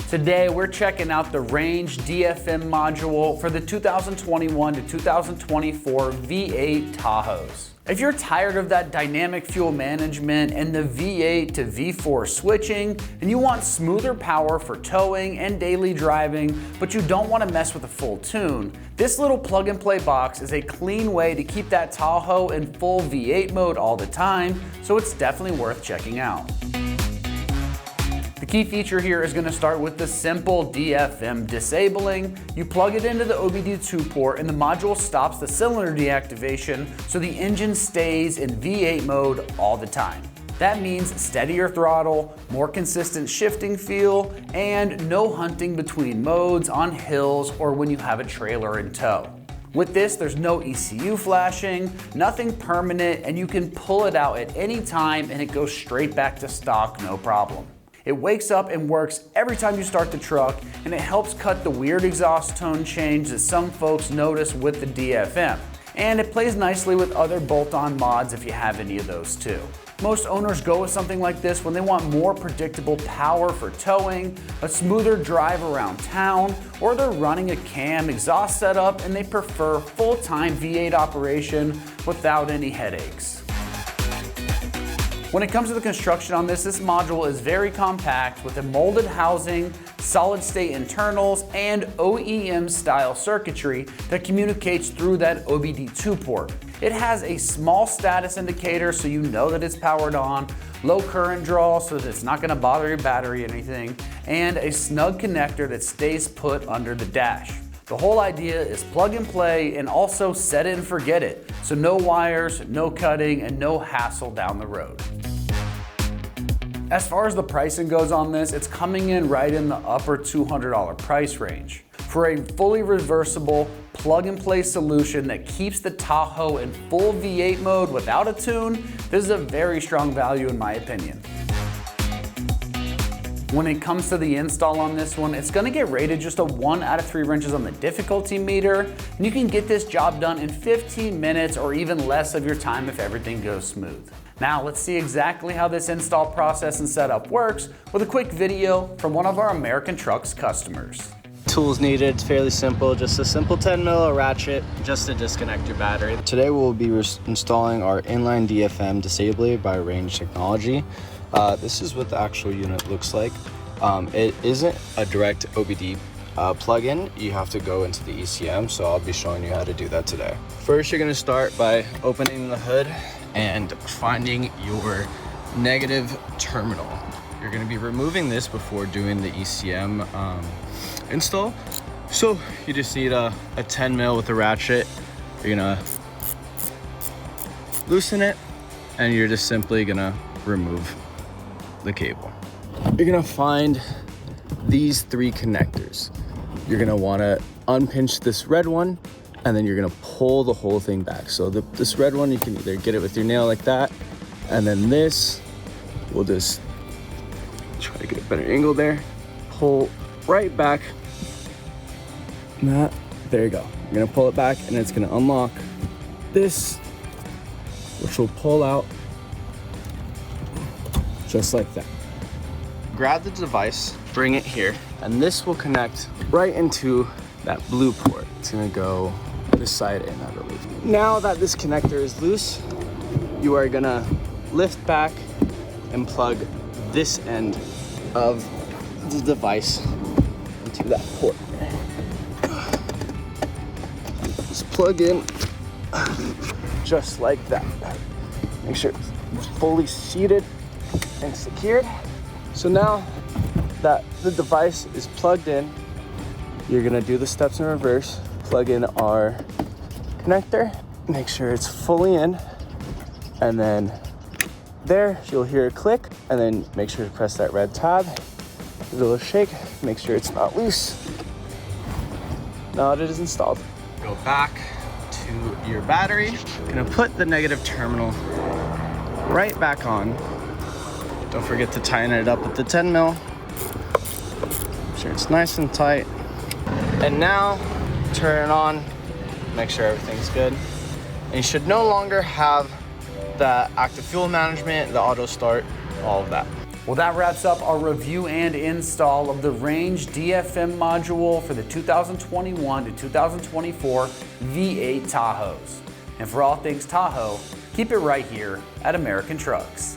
Today we're checking out the Range DFM module for the 2021 to 2024 V8 Tahoes. If you're tired of that dynamic fuel management and the V8 to V4 switching, and you want smoother power for towing and daily driving, but you don't want to mess with a full tune, this little plug and play box is a clean way to keep that Tahoe in full V8 mode all the time, so it's definitely worth checking out. The key feature here is going to start with the simple DFM disabling. You plug it into the OBD2 port and the module stops the cylinder deactivation so the engine stays in V8 mode all the time. That means steadier throttle, more consistent shifting feel, and no hunting between modes on hills or when you have a trailer in tow. With this, there's no ECU flashing, nothing permanent, and you can pull it out at any time and it goes straight back to stock, no problem. It wakes up and works every time you start the truck, and it helps cut the weird exhaust tone change that some folks notice with the DFM. And it plays nicely with other bolt-on mods if you have any of those too. Most owners go with something like this when they want more predictable power for towing, a smoother drive around town, or they're running a cam exhaust setup and they prefer full-time V8 operation without any headaches. When it comes to the construction on this module is very compact with a molded housing, solid state internals, and OEM style circuitry that communicates through that OBD2 port. It has a small status indicator so you know that it's powered on, low current draw so that it's not going to bother your battery or anything, and a snug connector that stays put under the dash. The whole idea is plug and play and also set it and forget it. So no wires, no cutting, and no hassle down the road. As far as the pricing goes on this, it's coming in right in the upper $200 price range. For a fully reversible plug and play solution that keeps the Tahoe in full V8 mode without a tune, this is a very strong value in my opinion. When it comes to the install on this one, it's gonna get rated just a 1 out of 3 wrenches on the difficulty meter, and you can get this job done in 15 minutes or even less of your time if everything goes smooth. Now let's see exactly how this install process and setup works with a quick video from one of our AmericanTrucks customers. Tools needed, it's fairly simple, just a simple 10mm ratchet just to disconnect your battery. Today we'll be installing our inline DFM disabler by Range Technology. This is what the actual unit looks like. It isn't a direct OBD plug-in. You have to go into the ECM, so I'll be showing you how to do that today. First, you're gonna start by opening the hood and finding your negative terminal. You're gonna be removing this before doing the ECM install. So you just need a 10mm with a ratchet. You're gonna loosen it and you're just simply gonna remove the cable. You're gonna find these 3 connectors. You're gonna wanna unpinch this red one and then you're gonna pull the whole thing back. So this red one, you can either get it with your nail like that, and then this, we'll just try to get a better angle there. Pull right back. There you go. You're gonna pull it back and it's gonna unlock this, which will pull out just like that. Grab the device, bring it here, and this will connect right into that blue port. It's gonna go this side in, I believe. Now that this connector is loose, you are gonna lift back and plug this end of the device into that port. Just plug in just like that. Make sure it's fully seated and secured. So now that the device is plugged in, you're gonna do the steps in reverse. Plug in our connector, make sure it's fully in, and then there you'll hear a click, and then make sure to press that red tab. Give it a little shake, make sure it's not loose. Now it is installed. Go back to your battery. Gonna put the negative terminal right back on. Don't forget to tighten it up with the 10mm. Make sure it's nice and tight. And now turn it on, make sure everything's good. And you should no longer have the active fuel management, the auto start, all of that. Well, that wraps up our review and install of the Range DFM module for the 2021 to 2024 V8 Tahoes. And for all things Tahoe, keep it right here at American Trucks.